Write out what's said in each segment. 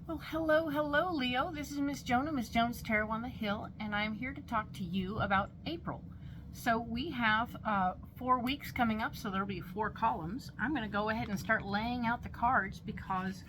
Well, hello, Leo. This is Miss Joan of Miss Joan's Tarot on the Hill, and I'm here to talk to you about April. So we have 4 weeks coming up, so there'll be 4 columns. I'm going to go ahead and start laying out the cards because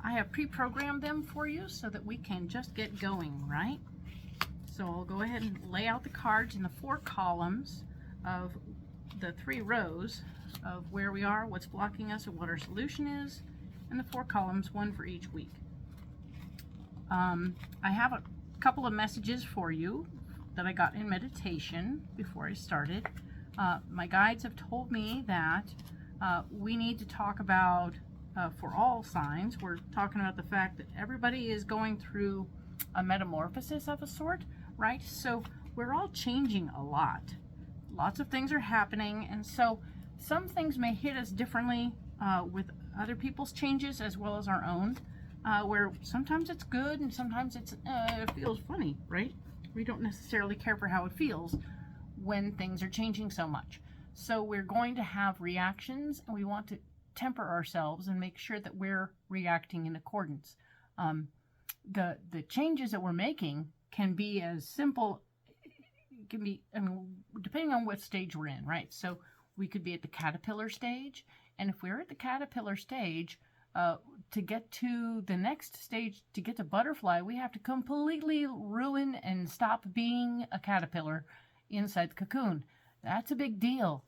I have pre-programmed them for you so that we can just get going, right? So I'll go ahead and lay out the cards in the 4 columns of the 3 rows of where we are, what's blocking us, and what our solution is, and the 4 columns, one for each week. I have a couple of messages for you that I got in meditation before I started. My guides have told me that we need to talk about, for all signs, we're talking about the fact that everybody is going through a metamorphosis of a sort, right? So we're all changing a lot. Lots of things are happening, and so some things may hit us differently with other people's changes as well as our own. Where sometimes it's good and sometimes it feels funny, right? We don't necessarily care for how it feels when things are changing so much. So we're going to have reactions, and we want to temper ourselves and make sure that we're reacting in accordance. The changes that we're making can be as simple, it can be, depending on what stage we're in, right? So we could be at the caterpillar stage, and if we're at the caterpillar stage, to get to the next stage, to get to butterfly, we have to completely ruin and stop being a caterpillar inside the cocoon. That's a big deal.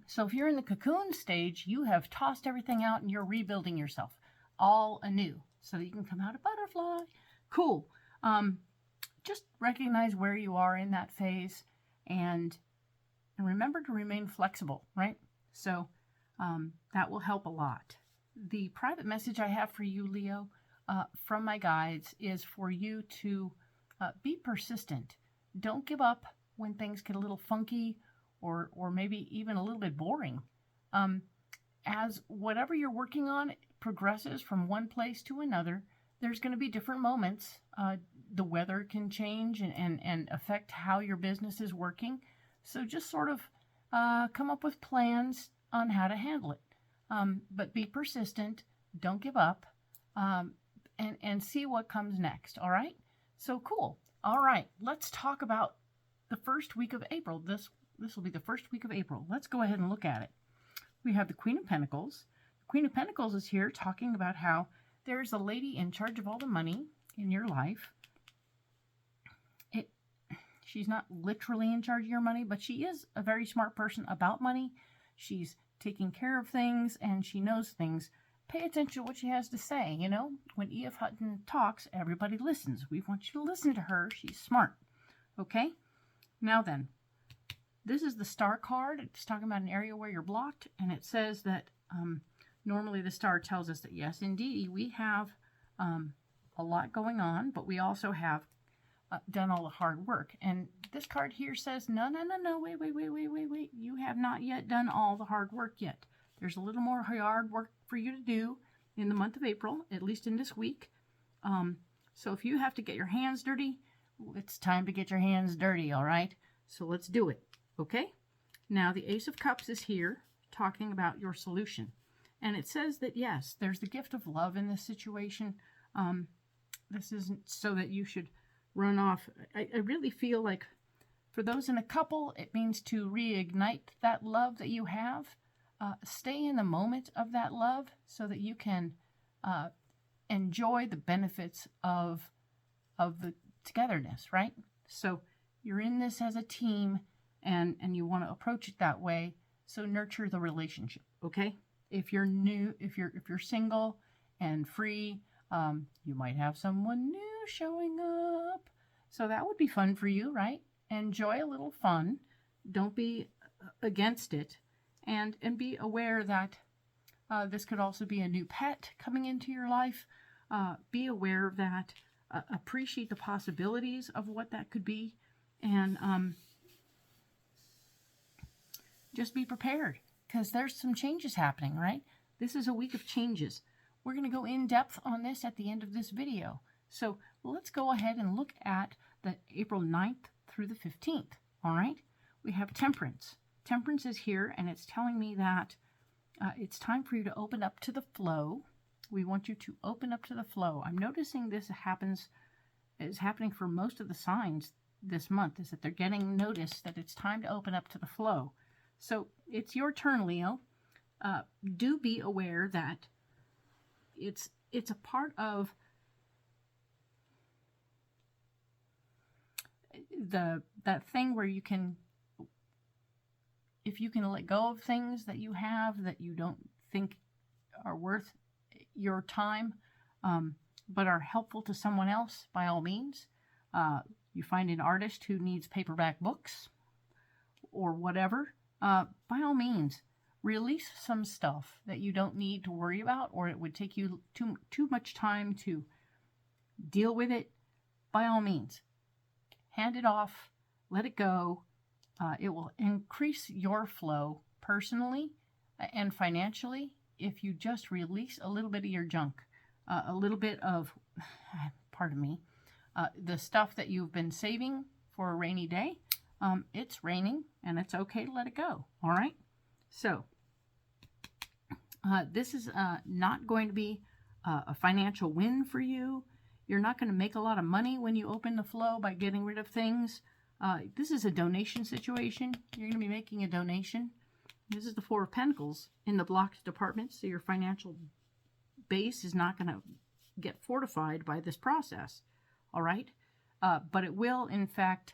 So if you're in the cocoon stage, you have tossed everything out and you're rebuilding yourself all anew so that you can come out a butterfly. Cool. Just recognize where you are in that phase and remember to remain flexible, right? So that will help a lot. The private message I have for you, Leo, from my guides is for you to be persistent. Don't give up when things get a little funky or maybe even a little bit boring. As whatever you're working on progresses from one place to another, there's going to be different moments. The weather can change and affect how your business is working. So just sort of come up with plans on how to handle it. But be persistent, don't give up, and see what comes next, all right? So cool. All right, let's talk about the first week of April. This will be the first week of April. Let's go ahead and look at it. We have the Queen of Pentacles. The Queen of Pentacles is here talking about how there's a lady in charge of all the money in your life. She's not literally in charge of your money, but she is a very smart person about money. She's taking care of things, and she knows things. Pay attention to what she has to say, you know? When E.F. Hutton talks, everybody listens. We want you to listen to her. She's smart. Okay? Now then, this is the star card. It's talking about an area where you're blocked, and it says that normally the star tells us that, yes, indeed, we have a lot going on, but we also have done all the hard work. And this card here says, no, wait. You have not yet done all the hard work yet. There's a little more hard work for you to do in the month of April, at least in this week. So if you have to get your hands dirty, it's time to get your hands dirty, all right? So let's do it, okay? Now the Ace of Cups is here talking about your solution. And it says that, yes, there's the gift of love in this situation. This isn't so that you should run off. I really feel like for those in a couple, it means to reignite that love that you have. Stay in the moment of that love so that you can enjoy the benefits of the togetherness, right? So you're in this as a team, and you want to approach it that way. So nurture the relationship, okay? If you're new, if you're single and free, you might have someone new showing up. So that would be fun for you, right? Enjoy a little fun. Don't be against it. And be aware that this could also be a new pet coming into your life. Be aware of that. Appreciate the possibilities of what that could be. And just be prepared, because there's some changes happening, right? This is a week of changes. We're going to go in depth on this at the end of this video. So let's go ahead and look at the April 9th through the 15th, all right? We have Temperance. Temperance is here, and it's telling me that it's time for you to open up to the flow, We want you to open up to the flow. I'm noticing this is happening for most of the signs this month, is that they're getting notice that it's time to open up to the flow. So it's your turn, Leo. Do be aware that it's a part of that thing where you can, if you can let go of things that you have that you don't think are worth your time, but are helpful to someone else, by all means. You find an artist who needs paperback books or whatever, by all means, release some stuff that you don't need to worry about, or it would take you too much time to deal with it. By all means, hand it off, let it go. It will increase your flow personally and financially if you just release a little bit of your junk, a little bit of, pardon me, the stuff that you've been saving for a rainy day. It's raining and it's okay to let it go. All right. So this is not going to be a financial win for you. You're not going to make a lot of money when you open the flow by getting rid of things. This is a donation situation. You're going to be making a donation. This is the Four of Pentacles in the blocked department, so your financial base is not going to get fortified by this process. All right? But it will, in fact,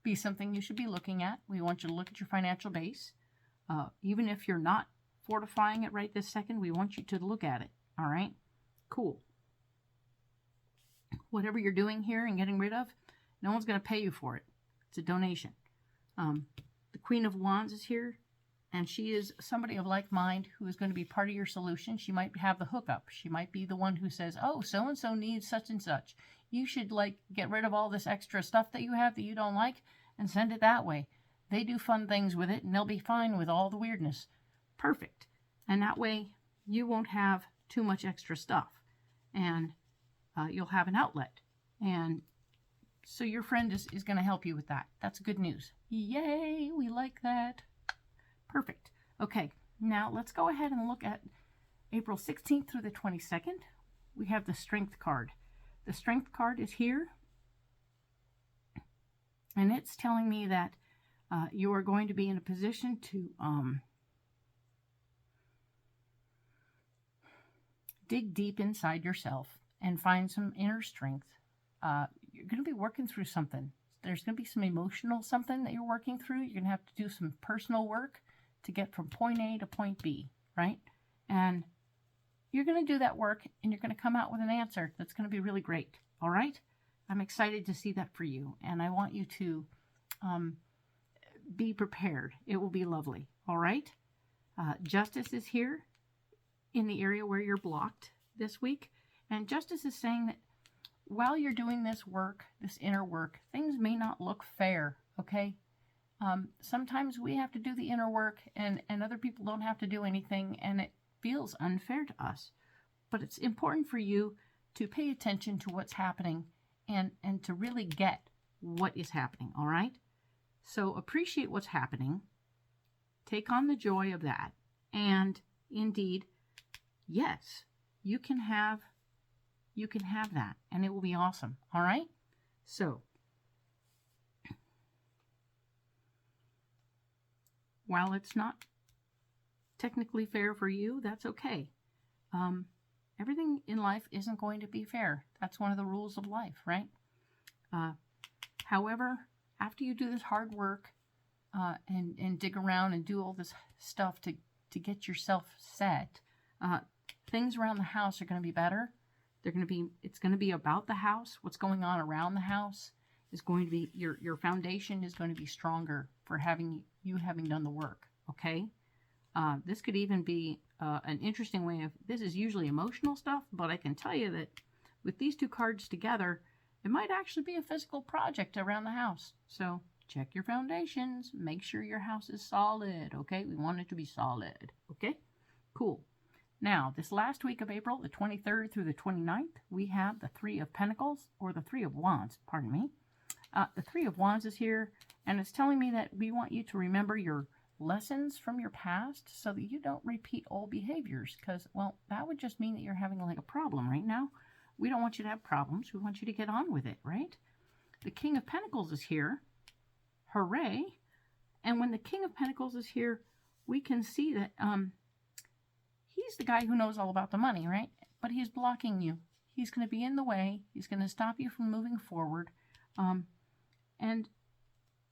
be something you should be looking at. We want you to look at your financial base. Even if you're not fortifying it right this second, we want you to look at it. All right? Cool. Whatever you're doing here and getting rid of, no one's going to pay you for it. It's a donation. The Queen of Wands is here, and she is somebody of like mind who is going to be part of your solution. She might have the hookup. She might be the one who says, oh, so-and-so needs such and such. You should, like, get rid of all this extra stuff that you have that you don't like and send it that way. They do fun things with it, and they'll be fine with all the weirdness. Perfect. And that way, you won't have too much extra stuff. And you'll have an outlet. And so your friend is going to help you with that. That's good news. Yay, we like that. Perfect. Okay, now let's go ahead and look at April 16th through the 22nd. We have the Strength card. The Strength card is here. And it's telling me that you are going to be in a position to dig deep inside yourself and find some inner strength. You're going to be working through something. There's going to be some emotional something that you're working through. You're going to have to do some personal work to get from point A to point B, right? And you're going to do that work, and you're going to come out with an answer that's going to be really great, all right? I'm excited to see that for you, and I want you to be prepared. It will be lovely, all right? Justice is here in the area where you're blocked this week. And Justice is saying that while you're doing this work, this inner work, things may not look fair, okay? Sometimes we have to do the inner work and other people don't have to do anything, and it feels unfair to us. But it's important for you to pay attention to what's happening and to really get what is happening, all right? So appreciate what's happening. Take on the joy of that. And indeed, yes, you can have that, and it will be awesome. All right? So, while it's not technically fair for you, that's okay. Everything in life isn't going to be fair. That's one of the rules of life, right? However, after you do this hard work and dig around and do all this stuff to get yourself set, things around the house are going to be better. It's going to be about the house. What's going on around the house is going to be, your foundation is going to be stronger for having done the work, okay? This could even be an interesting way of, this is usually emotional stuff, but I can tell you that with these two cards together, it might actually be a physical project around the house. So check your foundations. Make sure your house is solid, okay? We want it to be solid, okay? Cool. Now, this last week of April, the 23rd through the 29th, we have the Three of Pentacles, or the Three of Wands, pardon me. The Three of Wands is here, and it's telling me that we want you to remember your lessons from your past so that you don't repeat old behaviors, because, well, that would just mean that you're having like a problem right now. We don't want you to have problems. We want you to get on with it, right? The King of Pentacles is here. Hooray. And when the King of Pentacles is here, we can see that he's the guy who knows all about the money, right? But he's blocking you. He's going to be in the way. He's going to stop you from moving forward. And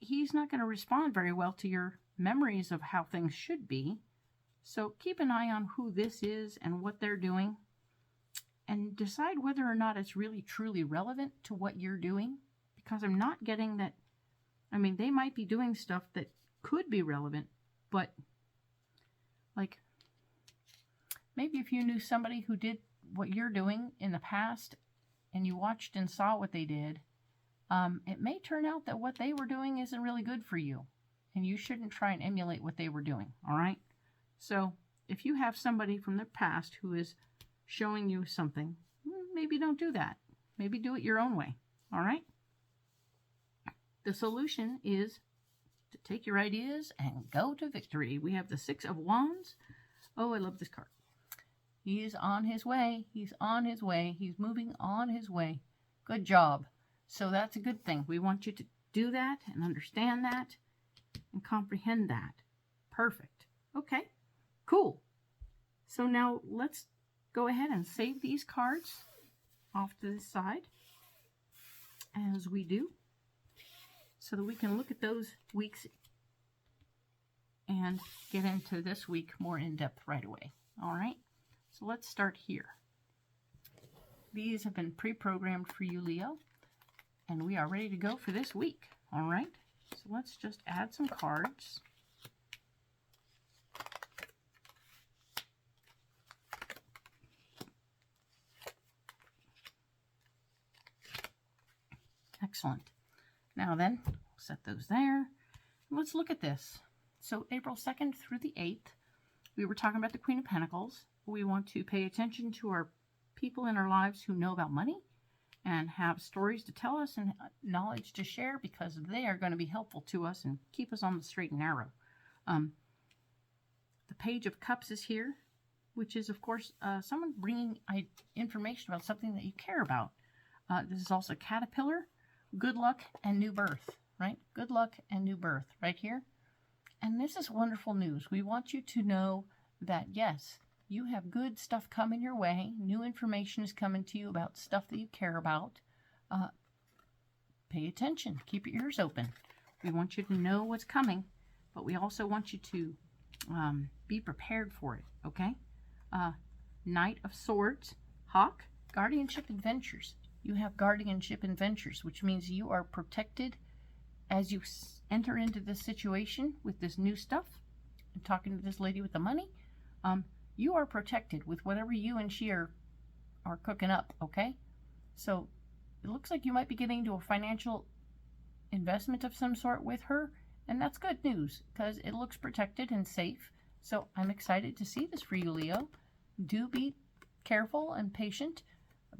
he's not going to respond very well to your memories of how things should be. So keep an eye on who this is and what they're doing, and decide whether or not it's really truly relevant to what you're doing. Because I'm not getting that. I mean, they might be doing stuff that could be relevant, but like, maybe if you knew somebody who did what you're doing in the past and you watched and saw what they did, it may turn out that what they were doing isn't really good for you, and you shouldn't try and emulate what they were doing, all right? So if you have somebody from the past who is showing you something, maybe don't do that. Maybe do it your own way, all right? The solution is to take your ideas and go to victory. We have the Six of Wands. Oh, I love this card. He is on his way. He's on his way. He's moving on his way. Good job. So that's a good thing. We want you to do that and understand that and comprehend that. Perfect. Okay, cool. So now let's go ahead and save these cards off to the side as we do, so that we can look at those weeks and get into this week more in depth right away. All right, so let's start here. These have been pre-programmed for you, Leo, and we are ready to go for this week. All right, so let's just add some cards. Excellent. Now then, set those there. Let's look at this. So April 2nd through the 8th, we were talking about the Queen of Pentacles. We want to pay attention to our people in our lives who know about money and have stories to tell us and knowledge to share, because they are going to be helpful to us and keep us on the straight and narrow. The Page of Cups is here, which is, of course, someone bringing information about something that you care about. This is also Caterpillar. Good luck and new birth, right? Good luck and new birth right here. And this is wonderful news. We want you to know that, yes, you have good stuff coming your way. New information is coming to you about stuff that you care about. Pay attention. Keep your ears open. We want you to know what's coming, but we also want you to be prepared for it, okay? Knight of Swords, Hawk, Guardianship Adventures. You have guardianship adventures, which means you are protected as you enter into this situation with this new stuff. I'm talking to this lady with the money. You are protected with whatever you and she are cooking up, okay? So it looks like you might be getting into a financial investment of some sort with her, and that's good news because it looks protected and safe. So I'm excited to see this for you, Leo. Do be careful and patient,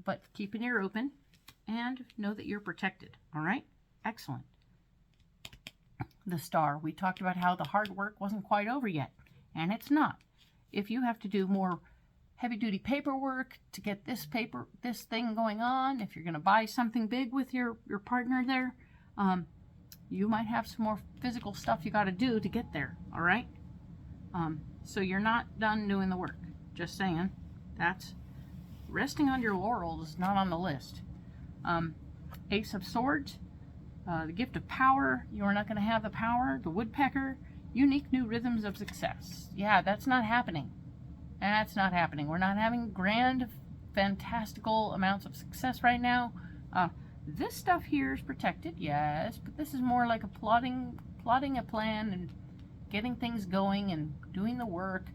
but keep an ear open and know that you're protected, all right? Excellent. The Star. We talked about how the hard work wasn't quite over yet, and it's not. If you have to do more heavy-duty paperwork to get this thing going on, if you're going to buy something big with your partner there, you might have some more physical stuff you got to do to get there, all right? So you're not done doing the work. Just saying. That's resting on your laurels is not on the list. Ace of Swords, the Gift of Power. You are not going to have the power. The Woodpecker, unique new rhythms of success. Yeah, that's not happening. That's not happening. We're not having grand, fantastical amounts of success right now. This stuff here is protected, yes, but this is more like a plotting a plan and getting things going and doing the work.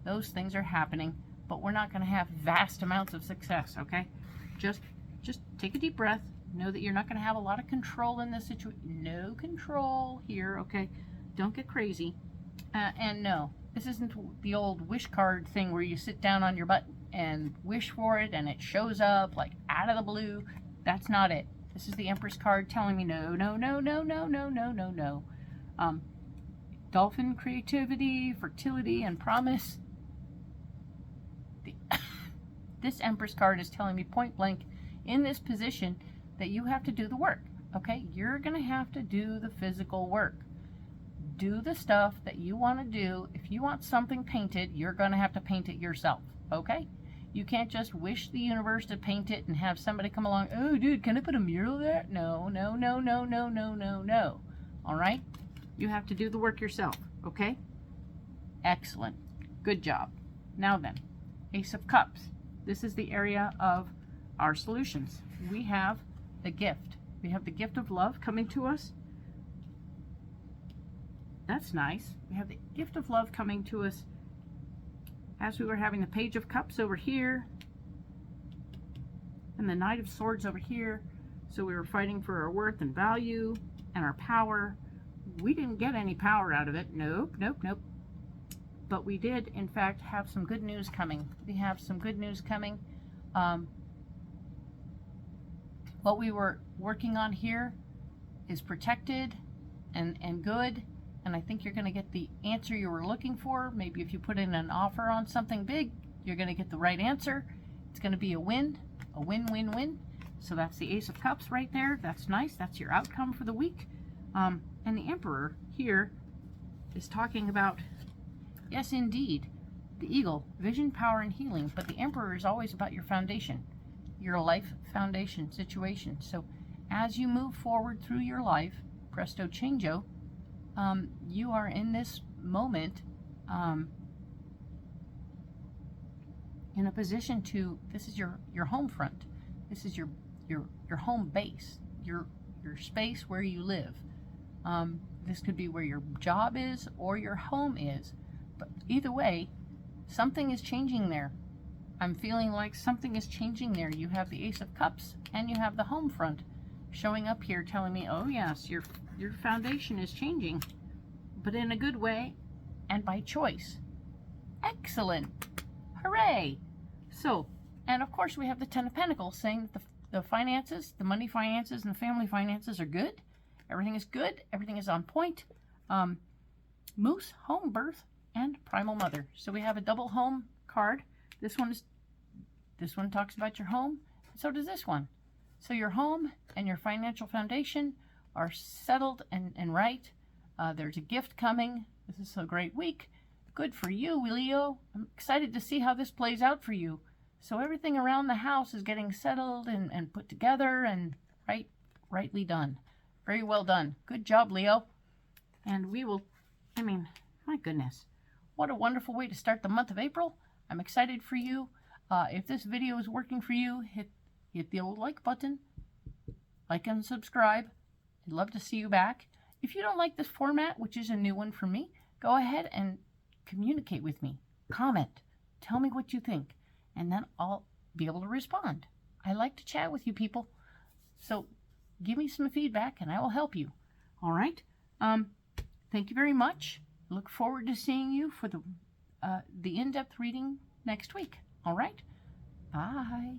Those things are happening, but we're not going to have vast amounts of success, okay? Just take a deep breath. Know that you're not going to have a lot of control in this situation. No control here, okay? Don't get crazy. And no, this isn't the old wish card thing where you sit down on your butt and wish for it and it shows up like out of the blue. That's not it. This is the Empress card telling me no, no, no, no, no, no, no, no, no. Dolphin, creativity, fertility, and promise. This Empress card is telling me point blank in this position that you have to do the work, okay? You're going to have to do the physical work. Do the stuff that you want to do. If you want something painted, you're going to have to paint it yourself, okay? You can't just wish the universe to paint it and have somebody come along, oh, dude, can I put a mural there? No, no, no, no, no, no, no, no. All right? You have to do the work yourself, okay? Excellent. Good job. Now then, Ace of Cups. This is the area of our solutions. We have the gift. We have the gift of love coming to us. That's nice. We have the gift of love coming to us as we were having the Page of Cups over here and the Knight of Swords over here. So we were fighting for our worth and value and our power. We didn't get any power out of it. Nope, nope, nope. But we did, in fact, have some good news coming. We have some good news coming. What we were working on here is protected and good. And I think you're going to get the answer you were looking for. Maybe if you put in an offer on something big, you're going to get the right answer. It's going to be a win, win, win. So that's the Ace of Cups right there. That's nice. That's your outcome for the week. And the Emperor here is talking about, yes, indeed, the Eagle, vision, power, and healing. But the Emperor is always about your foundation, your life foundation situation. So as you move forward through your life, presto changeo, you are in this moment in a position to, this is your home front. This is your home base, your space where you live. This could be where your job is or your home is. But either way, something is changing there. I'm feeling like something is changing there. You have the Ace of Cups and you have the home front showing up here telling me, oh yes, your foundation is changing, but in a good way and by choice. Excellent. Hooray. So, and of course we have the Ten of Pentacles saying that the finances, the money finances and the family finances are good. Everything is good. Everything is on point. Moose, home, birth, and primal mother. So we have a double home card. This one talks about your home. So does this one. So your home and your financial foundation are settled and right. There's a gift coming. This is a great week. Good for you, Leo. I'm excited to see how this plays out for you. So everything around the house is getting settled and put together and rightly done. Very well done. Good job, Leo. And we will, I mean, my goodness. What a wonderful way to start the month of April. I'm excited for you. If this video is working for you, hit the old like button. Like and subscribe. I'd love to see you back. If you don't like this format, which is a new one for me, go ahead and communicate with me. Comment. Tell me what you think. And then I'll be able to respond. I like to chat with you people. So give me some feedback and I will help you. All right. Thank you very much. Look forward to seeing you for the in-depth reading next week. All right. Bye.